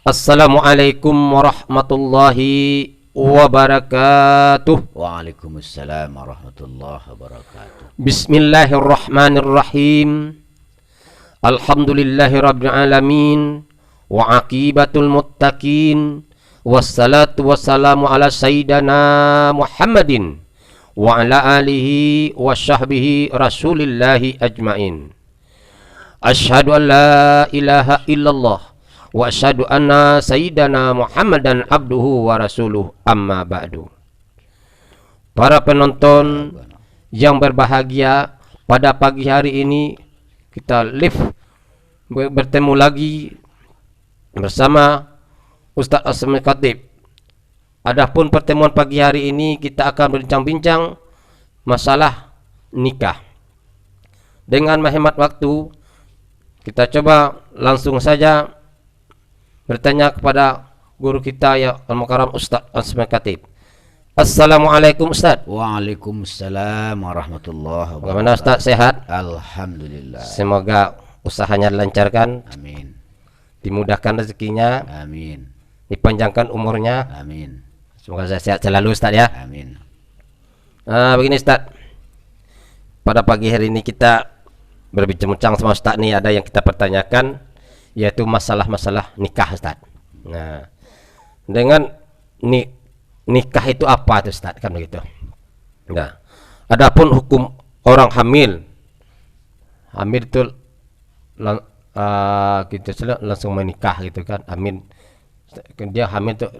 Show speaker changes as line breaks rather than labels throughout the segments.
Assalamualaikum warahmatullahi wabarakatuh.
Waalaikumsalam warahmatullahi wabarakatuh.
Bismillahirrahmanirrahim. Alhamdulillahirabbil alamin wa aqibatul muttaqin. Wassalatu wassalamu ala sayyidina Muhammadin wa ala alihi wa sahbihi rasulillahi ajmain. Asyhadu an la ilaha illallah wa asyhadu anna sayyidana Muhammadan abduhu wa rasuluh, amma ba'du. Para penonton yang berbahagia, pada pagi hari ini kita live bertemu lagi bersama Ustaz Asmi Khatib. Adapun pertemuan pagi hari ini kita akan berbincang-bincang masalah nikah. Dengan menghemat waktu, kita coba langsung saja bertanya kepada guru kita ya Al-Mukarram Ustaz Asmi Khatib. Assalamualaikum Ustaz.
Waalaikumsalam warahmatullahi wabarakatuh.
Bagaimana Ustaz, sehat?
Alhamdulillah.
Semoga usahanya dilancarkan,
Amin.
dimudahkan rezekinya,
Amin.
dipanjangkan umurnya.
Amin.
Semoga saya sehat selalu Ustaz ya.
Amin.
Begini Ustaz, pada pagi hari ini kita berbincang sama Ustaz nih, ada yang kita pertanyakan, yaitu masalah-masalah nikah Ustaz. Nah, dengan nikah itu apa tuh Ustaz, kan begitu. Nah, adapun hukum orang hamil itu kita langsung menikah gitu kan. Dia hamil tuh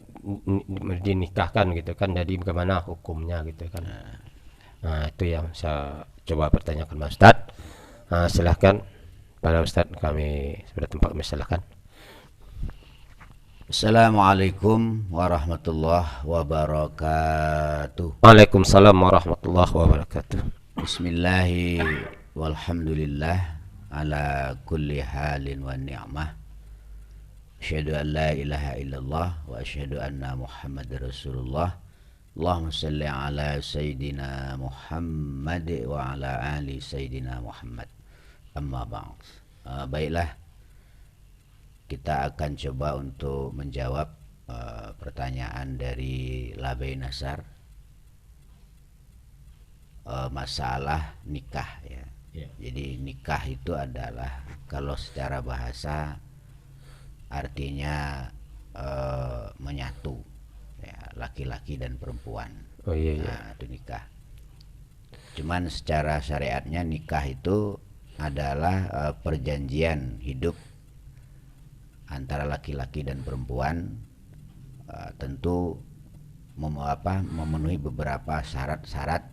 dinikahkan gitu kan. Jadi bagaimana hukumnya gitu kan. Nah, itu yang saya coba pertanyakan Mas Ustaz. Silahkan pada Ustaz, kami sudah tempat, silahkan.
Assalamualaikum warahmatullahi wabarakatuh.
Waalaikumsalam warahmatullahi wabarakatuh.
Bismillahi walhamdulillah ala kulli halin wa ni'mah. Asyhadu an la ilaha illallah wa asyhadu anna Muhammadar Rasulullah. Allahumma salli ala sayyidina Muhammad wa ala ali sayyidina Muhammad. Amma ba'd. Baiklah, kita akan coba untuk menjawab pertanyaan dari Labai Nasar, masalah nikah ya. Jadi nikah itu adalah, kalau secara bahasa artinya menyatu ya, laki-laki dan perempuan.
Oh iya.
Nah, itu nikah. Cuman secara syariatnya nikah itu adalah perjanjian hidup antara laki-laki dan perempuan, tentu memenuhi beberapa syarat-syarat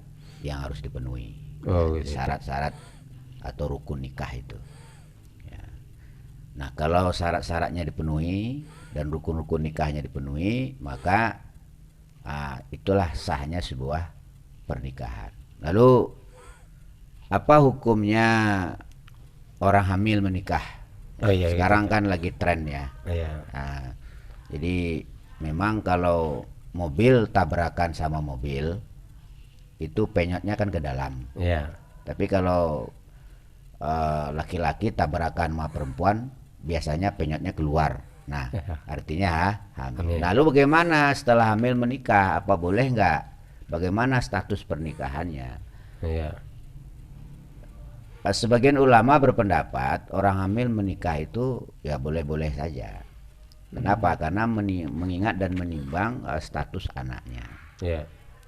yang harus dipenuhi.
Gitu.
Syarat-syarat atau rukun nikah itu ya. Nah, kalau syarat-syaratnya dipenuhi dan rukun-rukun nikahnya dipenuhi, maka itulah sahnya sebuah pernikahan. Lalu apa hukumnya orang hamil menikah? Sekarang kan lagi tren ya. Nah, jadi memang kalau mobil tabrakan sama mobil itu penyotnya kan ke dalam. Tapi kalau laki-laki tabrakan sama perempuan, biasanya penyotnya keluar. Nah, artinya hamil. Lalu bagaimana setelah hamil menikah? Apa boleh nggak? Bagaimana status pernikahannya? Sebagian ulama berpendapat orang hamil menikah itu ya boleh-boleh saja. Kenapa? Karena mengingat dan menimbang status anaknya.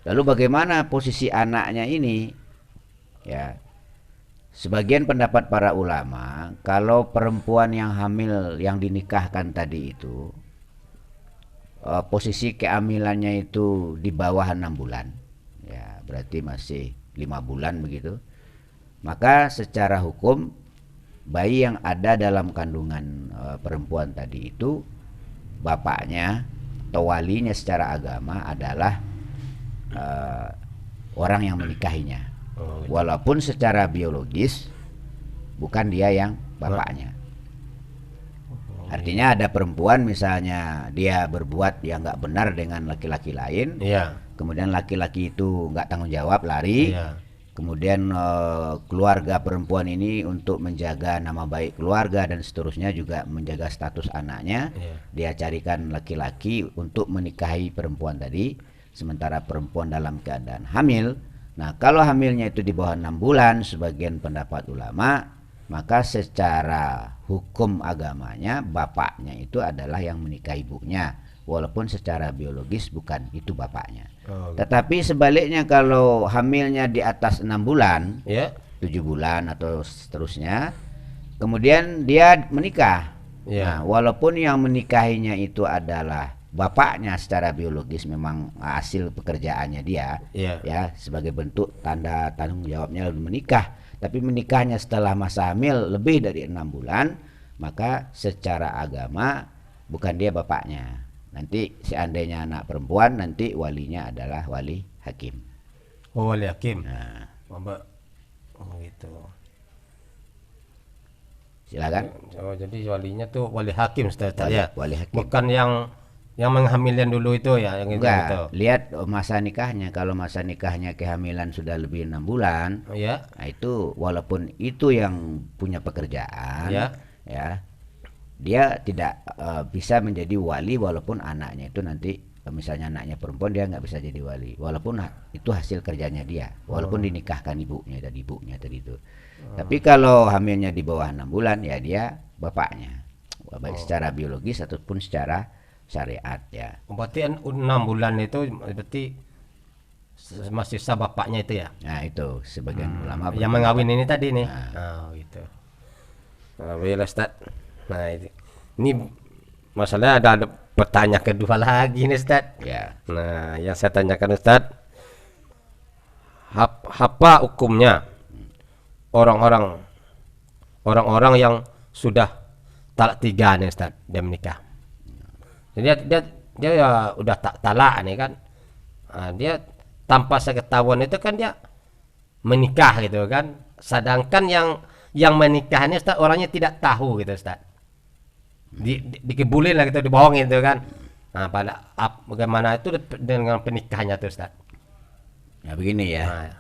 Lalu bagaimana posisi anaknya ini? Ya, sebagian pendapat para ulama, kalau perempuan yang hamil yang dinikahkan tadi itu posisi kehamilannya itu di bawah 6 bulan, ya berarti masih 5 bulan begitu, maka secara hukum bayi yang ada dalam kandungan perempuan tadi itu, bapaknya atau walinya secara agama adalah orang yang menikahinya. Walaupun secara biologis bukan dia yang bapaknya. Artinya ada perempuan misalnya dia berbuat yang nggak benar dengan laki-laki lain, kemudian laki-laki itu nggak tanggung jawab, lari, kemudian keluarga perempuan ini untuk menjaga nama baik keluarga dan seterusnya, juga menjaga status anaknya, dia carikan laki-laki untuk menikahi perempuan tadi, sementara perempuan dalam keadaan hamil. Nah, kalau hamilnya itu di bawah 6 bulan, sebagian pendapat ulama, maka secara hukum agamanya bapaknya itu adalah yang menikahi ibunya, walaupun secara biologis bukan itu bapaknya. Tetapi sebaliknya, kalau hamilnya di atas 6 bulan, 7 bulan atau seterusnya, kemudian dia menikah. Nah, walaupun yang menikahinya itu adalah bapaknya secara biologis, memang hasil pekerjaannya dia, ya, sebagai bentuk tanda tanggung jawabnya lalu menikah, tapi menikahnya setelah masa hamil lebih dari 6 bulan, maka secara agama bukan dia bapaknya. Nanti seandainya anak perempuan, nanti walinya adalah wali hakim.
Oh, wali hakim.
Nah,
gitu.
Silakan.
Oh, jadi walinya tuh wali hakim, Ustaz,
ya. Wali hakim.
Bukan yang menghamilkan dulu itu ya, yang
enggak,
gitu.
Lihat masa nikahnya. Kalau masa nikahnya kehamilan sudah lebih 6 bulan, nah itu walaupun itu yang punya pekerjaan, ya, dia tidak bisa menjadi wali, walaupun anaknya itu nanti, misalnya anaknya perempuan, dia nggak bisa jadi wali, walaupun itu hasil kerjanya dia, walaupun dinikahkan ibunya tadi itu. Tapi kalau hamilnya di bawah 6 bulan, ya dia bapaknya, baik secara biologis ataupun secara syariat, ya.
Berarti 6 bulan itu berarti masih sah bapaknya itu ya?
Nah, itu sebagian ulama
yang mengawin ini tadi nih. Oh, gitu. Alhamdulillah, Ustaz. Nah, ini masalahnya ada pertanyaan kedua lagi nih, Ustaz.
Ya.
Nah, yang saya tanyakan, Ustaz, apa hukumnya orang-orang yang sudah talak 3 nih, Ustaz, dia menikah. Jadi dia ya udah talak nih kan. Nah, dia tanpa seketahuan itu kan dia menikah gitu kan. Sedangkan yang menikah ini, Ustaz, orangnya tidak tahu gitu, Ustaz. Dikebulin lah gitu, dibohongin gitu kan. Nah, bagaimana itu dengan pernikahannya tuh, Ustaz?
Ya begini ya.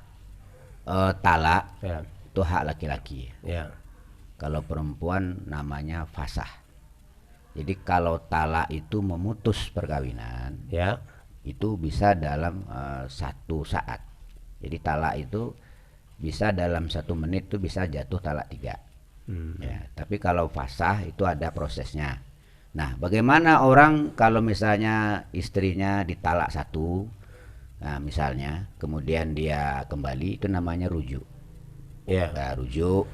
Talak itu hak laki-laki.
Ya.
Kalau perempuan namanya fasah. Jadi kalau talak itu memutus perkawinan,
ya,
itu bisa dalam 1 saat. Jadi talak itu bisa dalam 1 menit tuh bisa jatuh talak 3. Ya, tapi kalau fasah itu ada prosesnya. Nah, bagaimana orang kalau misalnya istrinya ditalak 1, nah misalnya, kemudian dia kembali, itu namanya rujuk. Nah, rujuk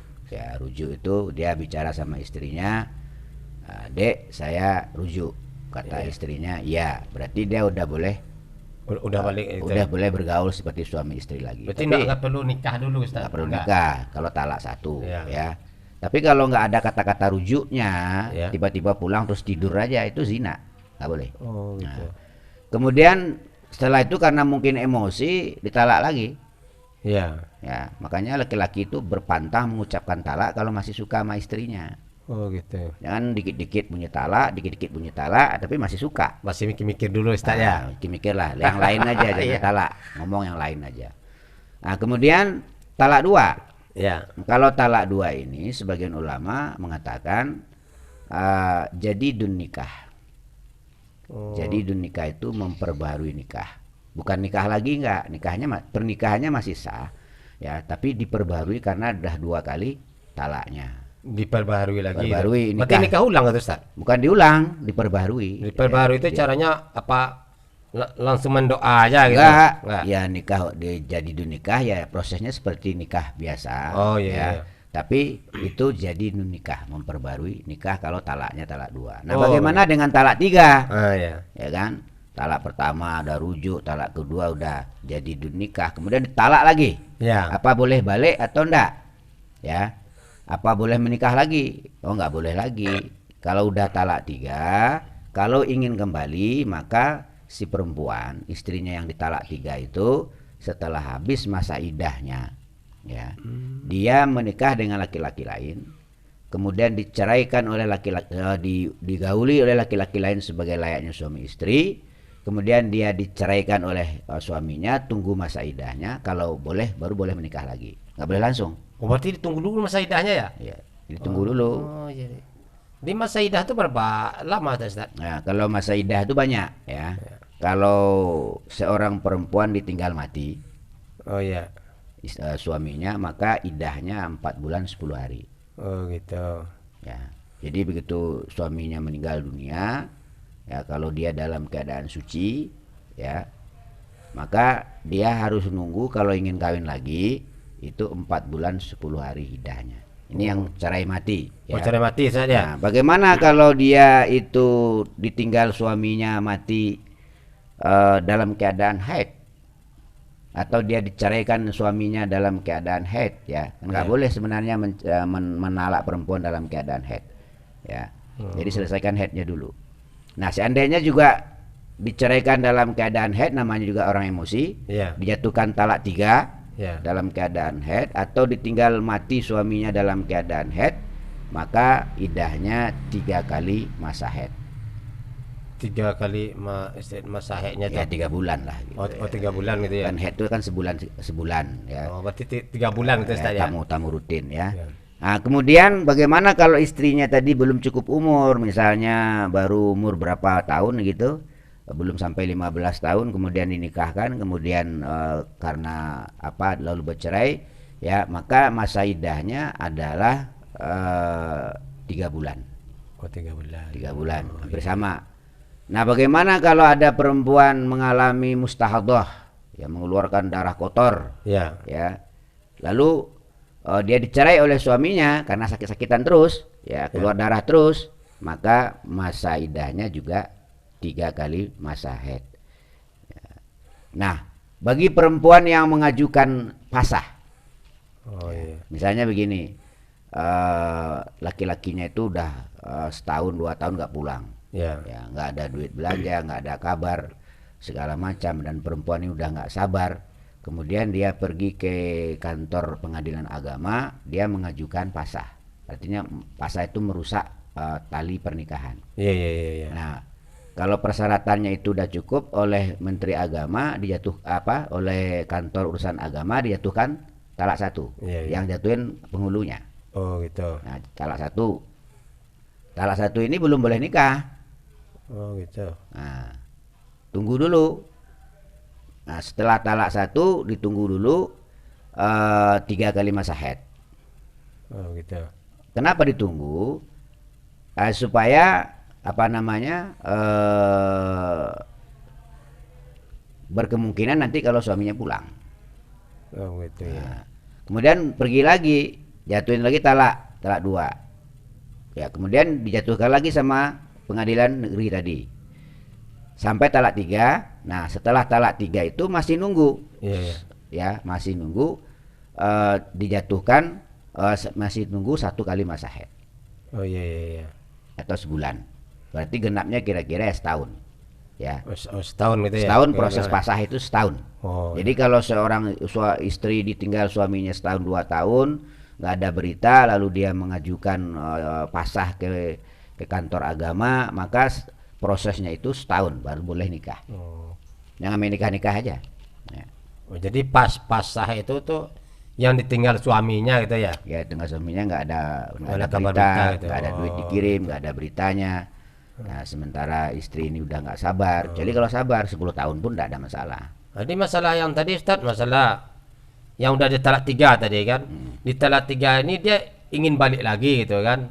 itu dia bicara sama istrinya, "Dek, saya rujuk." Kata istrinya, "Ya." Berarti dia udah boleh
balik,
udah boleh bergaul seperti suami istri lagi.
Berarti nggak perlu nikah dulu, Ustaz.
Nggak perlu nikah kalau talak 1, ya. Tapi kalau nggak ada kata-kata rujuknya, tiba-tiba pulang terus tidur aja, itu zina, nggak boleh.
Oh, gitu.
Nah, kemudian setelah itu karena mungkin emosi, ditalak lagi. Ya, makanya laki-laki itu berpantang mengucapkan talak kalau masih suka sama istrinya.
Oh, gitu.
Jangan dikit-dikit bunyi talak, tapi masih suka.
Masih mikir-mikir dulu, Ustaz, ya.
Mikir lah, yang lain aja, jangan talak, ngomong yang lain aja. Nah, kemudian talak 2.
Ya.
Kalau talak 2 ini, sebagian ulama mengatakan jadidun nikah. Jadidun nikah itu memperbarui nikah. Bukan nikah lagi, enggak. Pernikahannya masih sah, ya, tapi diperbarui karena udah 2 kali talaknya.
Diperbarui lagi.
Berarti
nikah ulang atau, Ustaz?
Bukan diulang, diperbarui.
Diperbarui itu caranya apa? Langsung mendoa aja gitu?
Enggak. Ya, nikah jadi nikah ya prosesnya seperti nikah biasa.
Oh, iya,
ya.
Iya.
Tapi itu jadi nikah, memperbarui nikah kalau talaknya talak 2. Nah, bagaimana dengan talak 3?
Ya.
Ya kan? Talak pertama ada rujuk, talak kedua udah jadi nikah, kemudian ditalak lagi.
Ya.
Apa boleh balik atau enggak? Ya. Apa boleh menikah lagi? Oh, enggak boleh lagi. Kalau udah talak 3, kalau ingin kembali, maka si perempuan, istrinya yang ditalak 3 itu, setelah habis masa iddahnya, ya, dia menikah dengan laki-laki lain, kemudian diceraikan oleh laki-laki, digauli oleh laki-laki lain sebagai layaknya suami istri, kemudian dia diceraikan oleh suaminya, tunggu masa idahnya, kalau boleh baru boleh menikah lagi, nggak boleh langsung.
Oh, berarti ditunggu dulu masa idahnya ya?
Ya, ditunggu dulu.
Oh, jadi. Di masa idah itu berapa lama tuh, Ustaz?
Nah, kalau masa idah itu banyak ya. Kalau seorang perempuan ditinggal mati
Oh iya.
suaminya, maka idahnya 4 bulan 10 hari.
Oh gitu.
Ya. Jadi begitu suaminya meninggal dunia, ya kalau dia dalam keadaan suci, ya, maka dia harus nunggu kalau ingin kawin lagi itu 4 bulan 10 hari idahnya. Ini yang cerai mati.
Oh,
Ya.
cerai mati saja.
Nah, bagaimana kalau dia itu ditinggal suaminya mati dalam keadaan haid, atau dia diceraikan suaminya dalam keadaan haid, ya nggak
Ya.
boleh sebenarnya menalak perempuan dalam keadaan haid, ya. Jadi selesaikan haidnya dulu. Nah, seandainya juga diceraikan dalam keadaan haid, namanya juga orang emosi,
Iya.
dijatuhkan talak 3
Ya.
dalam keadaan haid, atau ditinggal mati suaminya dalam keadaan haid, maka idahnya 3 kali masa haid.
3 kali masa haidnya
Ya
tuh.
3 bulan lah gitu.
Oh, 3 bulan gitu ya.
Kan haid itu kan sebulan sebulan ya.
Oh, berarti 3 bulan gitu, Ustaz ya.
Tamu rutin ya.
Ya.
Nah, kemudian bagaimana kalau istrinya tadi belum cukup umur, misalnya baru umur berapa tahun gitu, belum sampai 15 tahun, kemudian dinikahkan, kemudian karena apa lalu bercerai, ya maka masa idahnya adalah 3 bulan.
Oh, 3 bulan.
3 bulan, hampir sama. Nah, bagaimana kalau ada perempuan mengalami mustahadah, yang mengeluarkan darah kotor,
Ya.
ya, lalu dia dicerai oleh suaminya karena sakit-sakitan terus, ya keluar darah terus, maka masa idahnya juga 3 kali masa haid. Ya. Nah, bagi perempuan yang mengajukan pasah,
Oh iya.
misalnya begini, laki-lakinya itu udah setahun 2 tahun nggak pulang,
Ya.
ya nggak ada duit belanja, nggak ada kabar segala macam, dan perempuan ini udah nggak sabar. Kemudian dia pergi ke kantor pengadilan agama, dia mengajukan pasah. Artinya pasah itu merusak tali pernikahan.
Iya, iya, iya, iya.
Nah, kalau persyaratannya itu udah cukup, oleh Menteri Agama oleh kantor urusan agama dijatuhkan talak 1.
Iya, iya.
Yang jatuhin penghulunya.
Oh gitu.
Nah, talak 1. Talak 1 ini belum boleh nikah.
Oh gitu.
Nah, tunggu dulu. Nah, setelah talak 1 ditunggu dulu 3 kali masa haid.
Oh gitu.
Kenapa ditunggu? Supaya apa namanya berkemungkinan nanti kalau suaminya pulang.
Oh gitu ya.
Nah, kemudian pergi lagi, jatuhin lagi talak 2. Ya, kemudian dijatuhkan lagi sama pengadilan negeri tadi. Sampai talak 3. Nah, setelah talak 3 itu masih nunggu.
Iya, iya.
Ya, masih nunggu dijatuhkan, masih nunggu 1 kali masa haid
Oh iya, iya, iya.
atau sebulan. Berarti genapnya kira-kira setahun. Ya.
Oh, setahun gitu ya.
Setahun
Oke,
proses
oke.
pasah itu setahun.
Oh.
Jadi kalau seorang istri ditinggal suaminya setahun 2 tahun, nggak ada berita, lalu dia mengajukan pasah ke kantor agama, maka prosesnya itu setahun baru boleh nikah.
Oh.
Jangan main nikah-nikah aja. Ya.
Oh, jadi pas pasah itu tuh yang ditinggal suaminya gitu ya.
Ya, dengan suaminya nggak ada
Ada kabar
berita,
berita gitu.
nggak ada duit
Oh,
dikirim, nggak ada beritanya. Nah, sementara istri ini udah nggak sabar. Jadi kalau sabar 10 tahun pun nggak ada masalah.
Jadi masalah yang tadi Ustaz, masalah yang udah di talak 3 tadi kan. Di talak 3 ini dia ingin balik lagi gitu kan.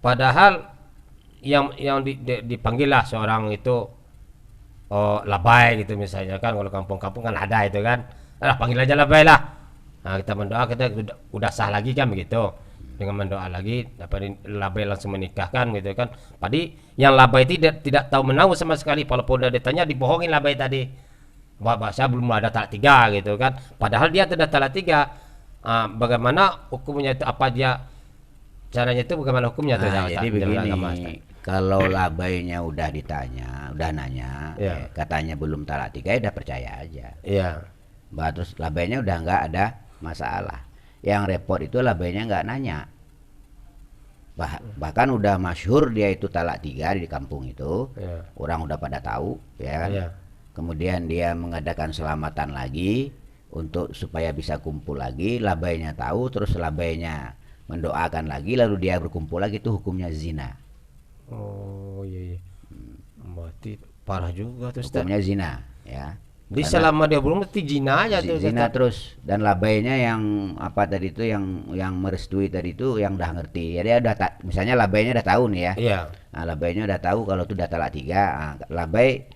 Padahal yang dipanggil lah seorang itu labai gitu misalnya kan, kalau kampung-kampung kan ada itu kan. Alah, panggil aja labai lah. Nah, kita mendoa, kita udah sah lagi kan begitu. Dengan mendoa lagi dapat labai langsung menikahkan gitu kan. Padi yang labai tidak tahu menahu sama sekali, walaupun udah ditanya dibohongin labai tadi. Bahwa saya belum ada talak 3 gitu kan. Padahal dia sudah talak 3. Bagaimana hukumnya itu, apa dia caranya itu, bagaimana hukumnya tuh?
Nah, jadi
Ustaz, dalam
begini,
agama, Ustaz?
kalau labainya udah ditanya, udah nanya,
Iya.
katanya belum talak 3, ya udah percaya aja.
Iya.
Terus labainya udah nggak ada masalah. Yang repot itu labainya nggak nanya. Bahkan udah masyhur dia itu talak 3 di kampung itu.
Ya.
Orang udah pada tahu, ya kan.
Ya.
Kemudian dia mengadakan selamatan lagi untuk supaya bisa kumpul lagi. Labainya tahu, terus labainya mendoakan lagi, lalu dia berkumpul lagi. Itu hukumnya zina.
Oh iya, iya. Berarti parah juga tuh Ustaz.
Hukumnya zina, ya.
Jadi
Karena
selama dia belum mesti zina aja tuh
zina
Ustaz.
terus, dan labainya yang apa tadi itu, yang merestui tadi itu yang udah ngerti. Ya dia udah misalnya labainya udah tahu nih ya.
Iya.
Nah, labainya udah tahu kalau itu udah talak 3. Nah, labai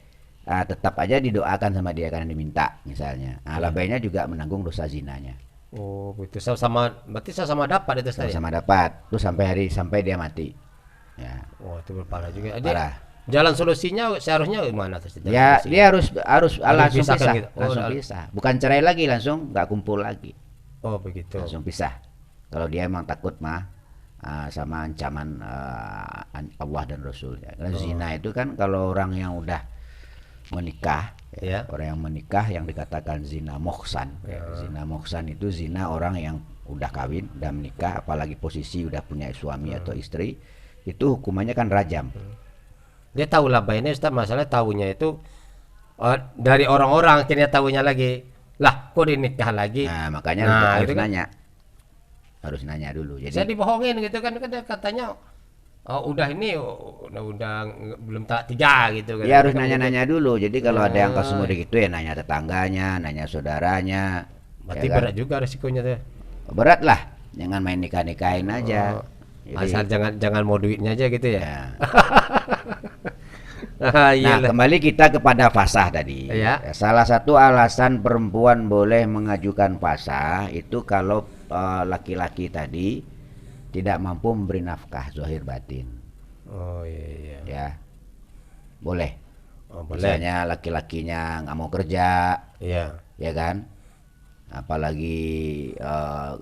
tetap aja didoakan sama dia karena diminta misalnya. Nah, labainya juga menanggung dosa zinanya.
Oh, itu sama berarti sama dapat itu Ustaz. Ya?
Sama dapat. Tuh sampai dia mati. Ya.
Wah, itu berparah juga. Dia,
Parah.
jalan solusinya seharusnya gimana tuh? Jalan
Ya,
solusinya?
dia harus langsung
pisahkan
pisah.
gitu. Oh,
Langsung pisah. Bukan cerai lagi, langsung nggak kumpul lagi.
Oh, begitu.
Langsung pisah. Kalau dia emang takut mah sama ancaman Allah dan Rasulnya. Karena zina itu kan kalau orang yang udah menikah,
Ya.
orang yang menikah yang dikatakan zina muhsan.
Ya.
Zina muhsan itu zina orang yang udah kawin, udah menikah, apalagi posisi udah punya suami atau istri, itu hukumannya kan rajam.
Dia tahu labainya Ustaz, masalah tahunya itu dari orang-orang, akhirnya tahunya lagi. Lah, kok dinikah lagi?
Nah, makanya harus
itu kan
nanya. Harus nanya dulu. Jadi
saya dibohongin gitu kan katanya udah ini udah belum tak 3 gitu kan.
ya harus
Kan
nanya-nanya dulu. Jadi kalau ada yang kasus
Ah.
mudik itu ya nanya tetangganya, nanya saudaranya.
berarti
ya kan?
berat juga resikonya tuh.
Berat lah. Jangan main nikah-nikahin aja.
Oh,
Jadi,
asal jangan mau duitnya aja gitu ya.
ya.
Ah,
Nah,
iyalah.
kembali kita kepada fasah tadi.
Ya.
Salah satu alasan perempuan boleh mengajukan fasah itu kalau laki-laki tadi tidak mampu memberi nafkah zahir batin.
Oh iya, iya.
Ya, boleh.
Oh, boleh.
Misalnya laki-lakinya nggak mau kerja,
Iya.
ya kan? Apalagi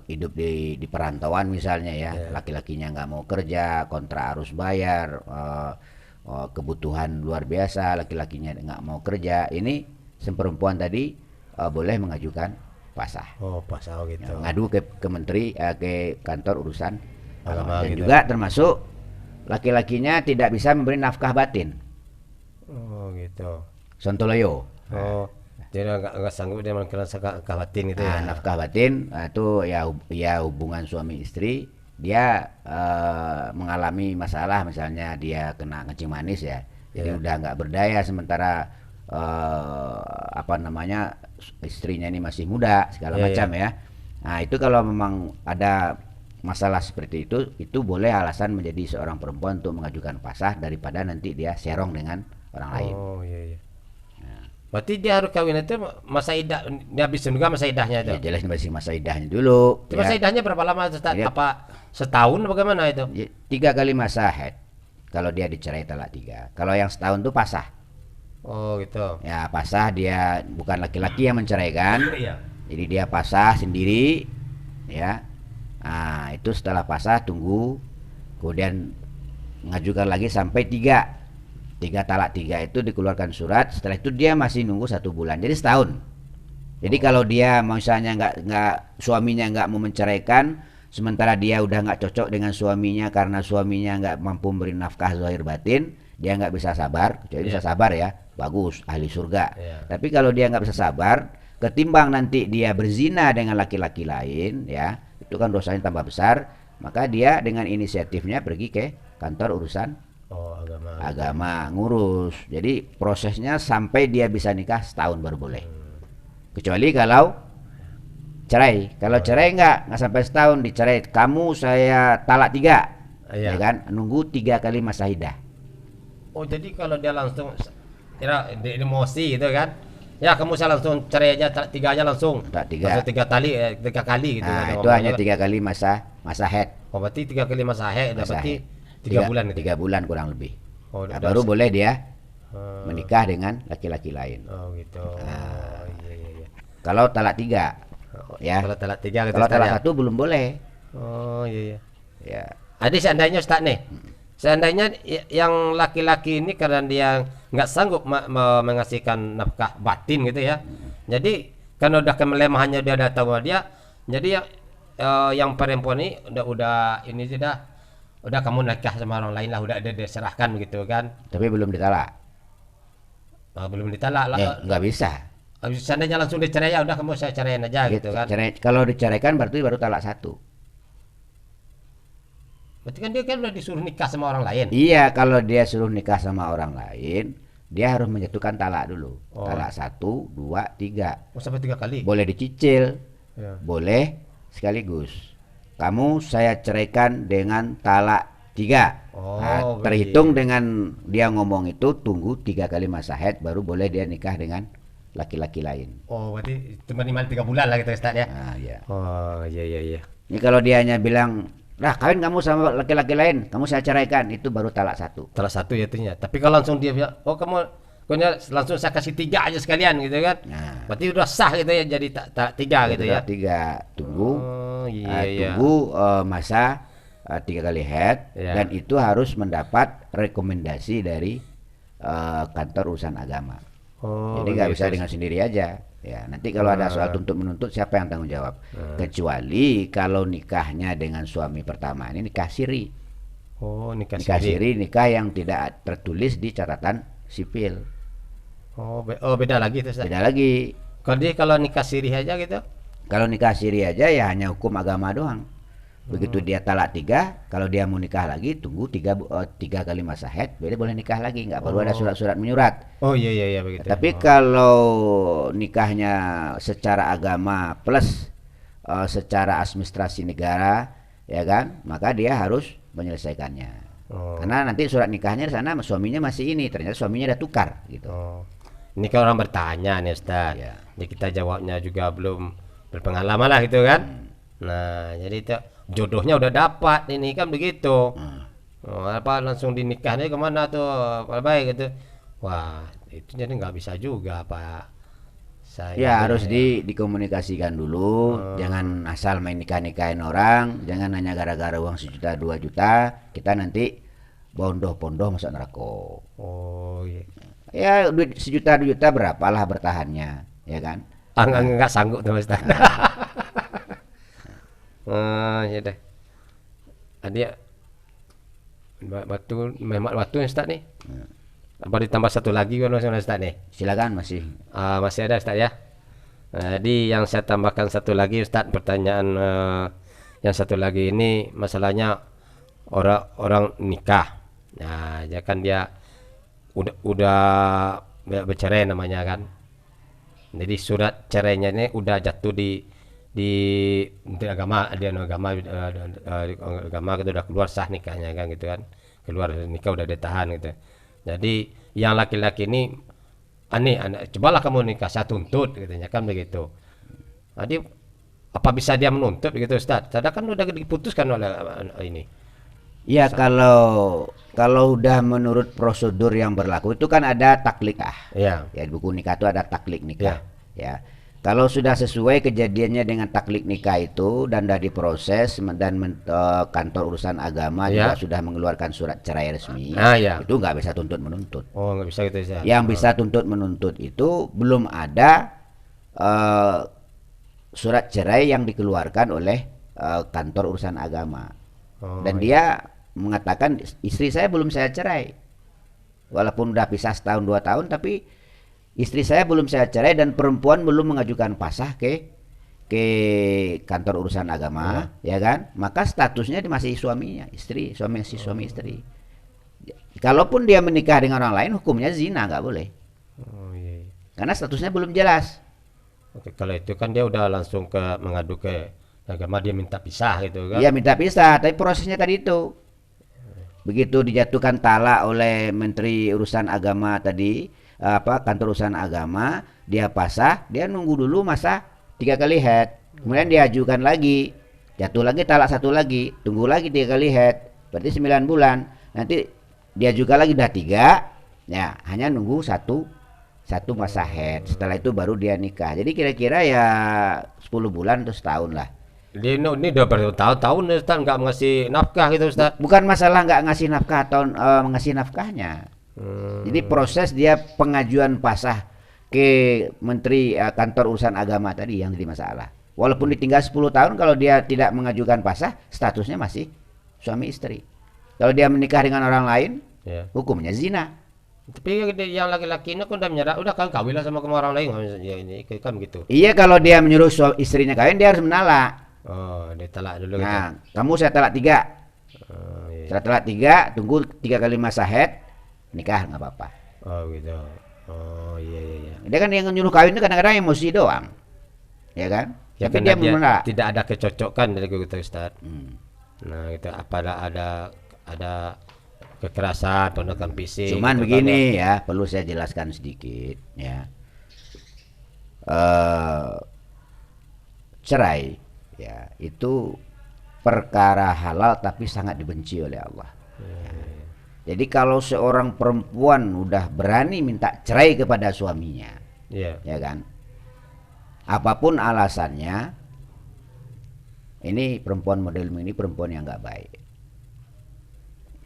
hidup di perantauan misalnya ya,
Ya.
laki-lakinya nggak mau kerja, kontrak harus bayar, kebutuhan luar biasa, laki-lakinya nggak mau kerja. Ini perempuan tadi boleh mengajukan fasah.
Oh, pas gitu.
Ya, ngadu ke menteri, ke kantor urusan
Agama
dan
gitu.
juga termasuk laki-lakinya tidak bisa memberi nafkah batin.
Oh, gitu.
Sontoloyo.
Oh, dia nggak sanggup dia mengkira kawatin gitu
Nah,
ya.
nafkah batin itu ya hubungan suami istri, dia mengalami masalah, misalnya dia kena kencing manis ya, jadi
Ya.
udah nggak berdaya, sementara apa namanya, istrinya ini masih muda segala
Ya,
macam
ya.
ya. Nah, itu kalau memang ada masalah seperti itu boleh alasan menjadi seorang perempuan untuk mengajukan fasah daripada nanti dia serong dengan orang lain.
Oh, iya, iya. Berarti dia harus kawin itu masa idah, dia habis juga masa idahnya itu.
Ya jelas masih masa idahnya dulu.
Itu masa
ya.
idahnya berapa lama Ustaz?
Ya.
Apa setahun bagaimana itu?
3 kali masa haid kalau dia dicerai talak 3. Kalau yang setahun tuh pasah.
Oh, gitu.
Ya pasah, dia bukan laki-laki yang menceraikan,
Iya.
jadi dia pasah sendiri, ya. Nah, itu setelah pasah tunggu, kemudian mengajukan lagi sampai 3 talak 3 itu dikeluarkan surat. Setelah itu dia masih nunggu 1 bulan, jadi setahun. Jadi kalau dia misalnya nggak suaminya nggak mau menceraikan, sementara dia udah nggak cocok dengan suaminya karena suaminya nggak mampu memberi nafkah zahir batin, dia nggak bisa sabar. Kecuali bisa sabar ya, bagus, ahli surga.
Iya.
Tapi kalau dia nggak bisa sabar, ketimbang nanti dia berzina dengan laki-laki lain, ya itu kan dosanya tambah besar. Maka dia dengan inisiatifnya pergi ke kantor urusan
Oh,
agama, ngurus. Jadi prosesnya sampai dia bisa nikah setahun baru boleh. Kecuali kalau cerai. Kalau cerai nggak sampai setahun, dicerai, kamu saya talak 3,
Iya.
ya kan? Nunggu 3 kali masa idah.
Oh, jadi kalau dia langsung kira di emosi gitu kan? Ya, kamu saya langsung cerai aja 3 aja langsung.
Tak 3.
Langsung 3 kali gitu.
Nah,
kan,
itu
ngomongnya
hanya
kan.
3 kali masa haid.
Oh, berarti 3 kali masa haid,
Masa
berarti
haid.
3 bulan gitu.
3 bulan kurang lebih.
Oh,
Nah,
udah
baru boleh dia
Ah,
menikah dengan laki-laki lain.
Oh, gitu. Oh, iya, iya, iya.
Kalau talak 3, ya.
Kalau talak 3 gitu
Kalau
Ustaz,
talak
ya?
1 belum boleh.
Oh, iya, iya.
Ya.
Ada seandainya Ustaz nih. Seandainya yang laki-laki ini karena dia nggak sanggup mengasihkan nafkah batin gitu ya. Jadi karena udah kemelemahannya dia udah tahu dia, jadi yang perempuan ini udah ini sudah udah kamu nikah sama orang lain lah, udah ada diserahkan begitu kan.
tapi belum ditalak.
Belum ditalak lah.
Nggak bisa.
Seandainya langsung dicerai, ya udah kamu saya ceraiin aja gitu kan.
Kalau diceraikan berarti baru talak satu.
Berarti kan dia kan udah disuruh nikah sama orang lain.
Iya, kalau dia suruh nikah sama orang lain, dia harus menjatuhkan talak dulu.
Oh.
Talak 1, 2, 3.
Oh, sampai 3 kali.
Boleh dicicil,
Ya.
boleh sekaligus. Kamu saya ceraikan dengan talak 3.
Oh,
Nah, terhitung dengan dia ngomong itu, tunggu 3 kali masa haid, baru boleh dia nikah dengan laki-laki lain.
Oh, berarti cuma minimal 3 bulan lah gitu Ustaz ya.
Nah, ya.
Oh, iya iya iya.
Ini kalau dia hanya bilang, "Nah, kawin kamu sama laki-laki lain, kamu saya ceraikan," itu baru talak 1.
Salah satu ya itunya. Tapi kalau langsung dia bilang, "Oh, pokoknya langsung saya kasih 3 aja sekalian," gitu kan.
Nah,
Berarti udah sah gitu ya, jadi tak 3 gitu ya.
3 tunggu.
Oh, iya iya.
Tunggu masa 3 kali head,
Ya.
dan itu harus mendapat rekomendasi dari kantor urusan agama.
Oh,
Jadi nggak bisa
begitu.
dengan sendiri aja. Ya, nanti kalau ada soal tuntut menuntut, siapa yang tanggung jawab? Kecuali kalau nikahnya dengan suami pertama ini nikah siri.
Oh, nikah
Nikah
siri.
siri nikah yang tidak tertulis di catatan sipil.
Oh, beda lagi tuh Ustaz.
Beda lagi.
Kalau nikah siri aja gitu.
Kalau nikah siri aja ya hanya hukum agama doang. Begitu dia talak 3, kalau dia mau nikah lagi tunggu 3 kali masa haid, boleh nikah lagi, nggak perlu ada surat-surat menyurat.
Oh, iya iya iya begitu.
Tapi
Oh.
kalau nikahnya secara agama plus secara administrasi negara, ya kan, maka dia harus menyelesaikannya.
Oh.
Karena nanti surat nikahnya di sana suaminya masih ini, ternyata suaminya udah tukar gitu.
Oh. Ini kan orang bertanya nih Ustaz.
Ya.
Jadi kita jawabnya juga belum berpengalaman lah gitu kan. Nah, jadi itu jodohnya udah dapat ini kan begitu. Oh, apa langsung dinikahnya kemana tuh? Apa baik gitu. Wah, itu jadi nggak bisa juga Pak. Saya
Ya harus dikomunikasikan dulu, jangan asal main nikah-nikahin orang, jangan hanya gara-gara uang 1 juta 2 juta, kita nanti bondoh-bondoh masuk neraka.
Oh, iya.
Ya duit 1 juta 2 juta berapalah bertahannya, ya kan?
Nggak sanggup tuh Ustaz. Ya deh. Dia Mehmat Batu Ustaz nih. Apa ditambah satu lagi kalau Ustaz nih?
Silakan masih.
Masih ada Ustaz ya. Jadi yang saya tambahkan satu lagi Ustaz, pertanyaan yang satu lagi ini masalahnya orang nikah. Nah, ya kan dia udah bercerai namanya kan. Jadi surat cerainya ini udah jatuh di Menteri Agama, agama gitu, udah keluar sah nikahnya kan gitu kan. Keluar nikah udah ditahan gitu. Jadi yang laki-laki ini cobalah kamu nikah, saya tuntut katanya kan begitu. Jadi apa bisa dia menuntut begitu Ustaz? Sadar kan udah diputuskan oleh ini.
Ya kalau udah menurut prosedur yang berlaku itu kan ada taklik
Ya.
Ya di buku nikah itu ada taklik nikah. Ya. Kalau sudah sesuai kejadiannya dengan taklik nikah itu dan sudah diproses dan kantor urusan agama juga sudah mengeluarkan surat cerai resmi,
Ya.
itu nggak bisa tuntut menuntut.
Oh, nggak bisa gitu Ustaz.
Yang bisa tuntut menuntut itu belum ada surat cerai yang dikeluarkan oleh kantor urusan agama. Dan dia mengatakan istri saya belum saya cerai, walaupun udah pisah setahun 2 tahun, tapi istri saya belum saya cerai dan perempuan belum mengajukan pasah ke kantor urusan agama, ya kan? Maka statusnya masih suaminya, suami istri. Kalaupun dia menikah dengan orang lain, hukumnya zina, nggak boleh.
Oh, iya.
Karena statusnya belum jelas.
Oke, kalau itu kan dia udah langsung mengadu ke agama, dia minta pisah gitu kan.
Dia minta pisah, tapi prosesnya tadi itu. Begitu dijatuhkan talak oleh Menteri Urusan Agama tadi, kantor urusan agama, dia pasah, dia nunggu dulu masa 3 kali head, kemudian diajukan lagi, jatuh lagi talak 1 lagi, tunggu lagi 3 kali head, berarti 9 bulan, nanti diajukan lagi udah 3, ya hanya nunggu satu masa head, setelah itu baru dia nikah. Jadi kira-kira ya 10 bulan atau setahun lah.
Dia ini udah bertahun-tahun Ustaz nggak ngasih nafkah gitu Ustaz.
Bukan masalah nggak ngasih nafkah atau ngasih nafkahnya. Jadi proses dia pengajuan pasah ke Menteri kantor urusan agama tadi yang jadi masalah. Walaupun ditinggal 10 tahun, kalau dia tidak mengajukan pasah, statusnya masih suami istri. Kalau dia menikah dengan orang lain,
Ya.
hukumnya zina.
Tapi yang laki-laki ini kan udah menyerah, udah kan kawin lah sama orang lain, ya ini kan begitu.
Iya, kalau dia menyuruh istrinya kawin, dia harus menolak.
Oh, ditalak dulu gitu.
Nah, kamu saya talak 3.
Oh, iya.
Setelah talak 3, tunggu 3 kali masa haid, nikah nggak apa-apa.
Oh, gitu. Oh, iya iya iya.
Dia kan yang nyuruh kawin itu kadang-kadang emosi doang, ya kan?
Ya,
Tapi
karena
dia menolak.
tidak ada kecocokan dari kita Ustaz.
Hmm.
Nah, itu apa ada kekerasan, penolakan fisik.
Cuman
gitu
begini ya, perlu saya jelaskan sedikit ya. Cerai ya itu perkara halal tapi sangat dibenci oleh Allah. Jadi kalau seorang perempuan udah berani minta cerai kepada suaminya,
Iya.
ya kan? Apapun alasannya, ini perempuan model ini perempuan yang nggak baik.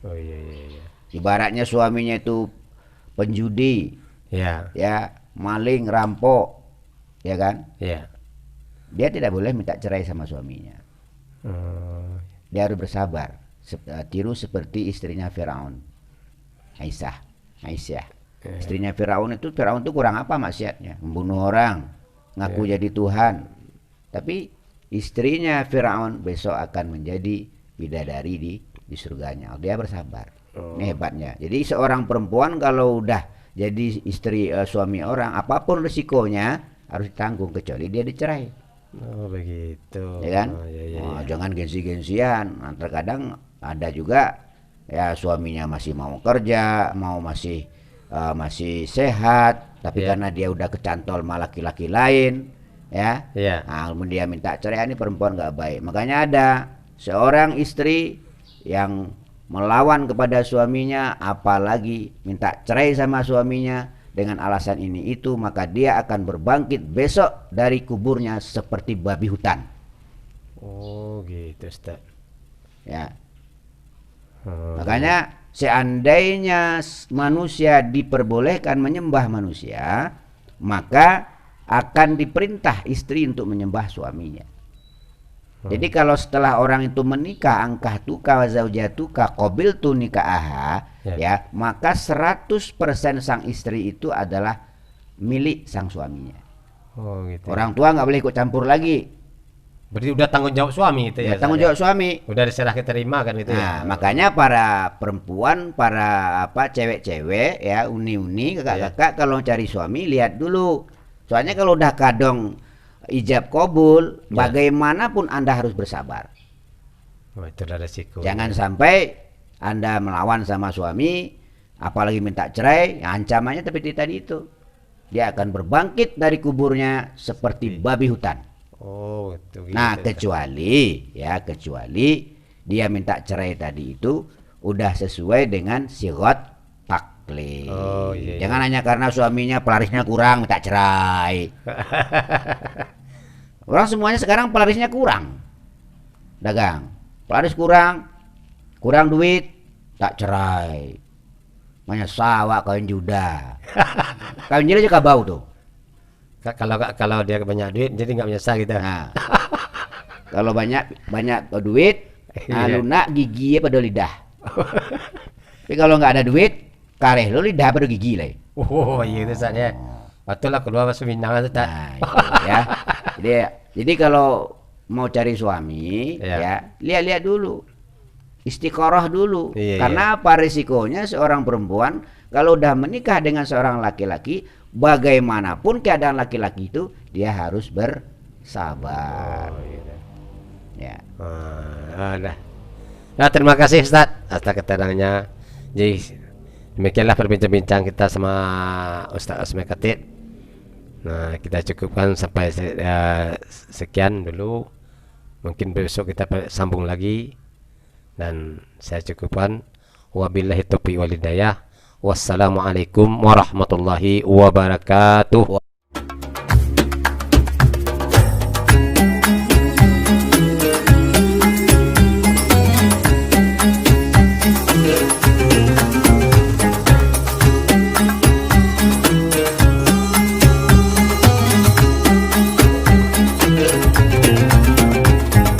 Oh, iya iya iya.
Ibaratnya suaminya itu penjudi,
Iya.
ya, maling, rampok, ya kan?
Iya.
Dia tidak boleh minta cerai sama suaminya.
Oh,
Dia harus bersabar. Tiru seperti istrinya Firaun, Aisyah. Istrinya Firaun itu kurang apa maksiatnya? Membunuh orang, ngaku jadi Tuhan. Tapi istrinya Firaun besok akan menjadi bidadari di surganya. Dia bersabar. Ini hebatnya. Jadi seorang perempuan kalau udah jadi istri suami orang, apapun risikonya harus ditanggung kecuali dia dicerai.
oh begitu.
Ya kan?
Oh, iya, iya,
Oh,
iya.
jangan gengsi-gengsian. Nah, terkadang ada juga ya suaminya masih mau kerja, masih sehat, tapi
Iya.
karena dia udah kecantol sama laki-laki lain, ya.
Iya.
Nah, kemudian dia minta cerai, ini perempuan nggak baik. Makanya ada seorang istri yang melawan kepada suaminya, apalagi minta cerai sama suaminya dengan alasan ini itu, maka dia akan berbangkit besok dari kuburnya seperti babi hutan.
Oh, gitu, Ustaz.
Ya,
Oh,
makanya seandainya manusia diperbolehkan menyembah manusia, maka akan diperintah istri untuk menyembah suaminya. Jadi kalau setelah orang itu menikah, angkah tuka wa zaujatuka qabiltu nikaha, ya, maka 100% sang istri itu adalah milik sang suaminya.
oh, gitu.
Orang tua nggak boleh ikut campur lagi.
Berarti udah tanggung jawab suami itu ya.
Ya, tanggung
Ustaz,
jawab suami.
Udah diserah terima kan itu
Nah,
ya.
makanya para perempuan, para cewek-cewek ya, uni-uni, kakak-kakak kalau cari suami lihat dulu. Soalnya kalau udah kadong ijab kabul, bagaimanapun Anda harus bersabar.
Oh, itu ada resiko.
Jangan sampai Anda melawan sama suami, apalagi minta cerai, ancamannya seperti tadi itu. Dia akan berbangkit dari kuburnya seperti babi hutan.
Oh, itu gitu.
Nah, kecuali dia minta cerai tadi itu udah sesuai dengan sigot taklid.
Oh, iya, iya.
Jangan hanya karena suaminya pelarisnya kurang minta cerai. Orang semuanya sekarang pelarisnya kurang. Dagang, pelaris kurang duit, tak cerai. Banyak sawah kawin juda. Kawin juda juga bau tuh.
Kalau dia banyak duit jadi nggak menyesal gitu.
Nah, kalau banyak duit, lunak gigi pada lidah. Tapi kalau nggak ada duit, kareh lo lidah pada gigi lah.
Oh, iya itu saatnya. Betul lah keluar masuk Minang itu tak.
Nah, ya. Jadi kalau mau cari suami, ya lihat dulu, istiqoroh dulu.
Iya,
Karena apa risikonya seorang perempuan kalau udah menikah dengan seorang laki-laki, bagaimanapun keadaan laki-laki itu, dia harus bersabar.
Oh, gitu.
Ya.
Nah, terima kasih Ustaz atas keterangannya. Jadi demikianlah perbincang-bincang kita sama Ustaz Asmi Khatib. Nah, kita cukupkan sampai sekian dulu. Mungkin besok kita sambung lagi. Dan saya cukupkan. Wabillahi taufiq wal hidayah. Wassalamualaikum warahmatullahi wabarakatuh.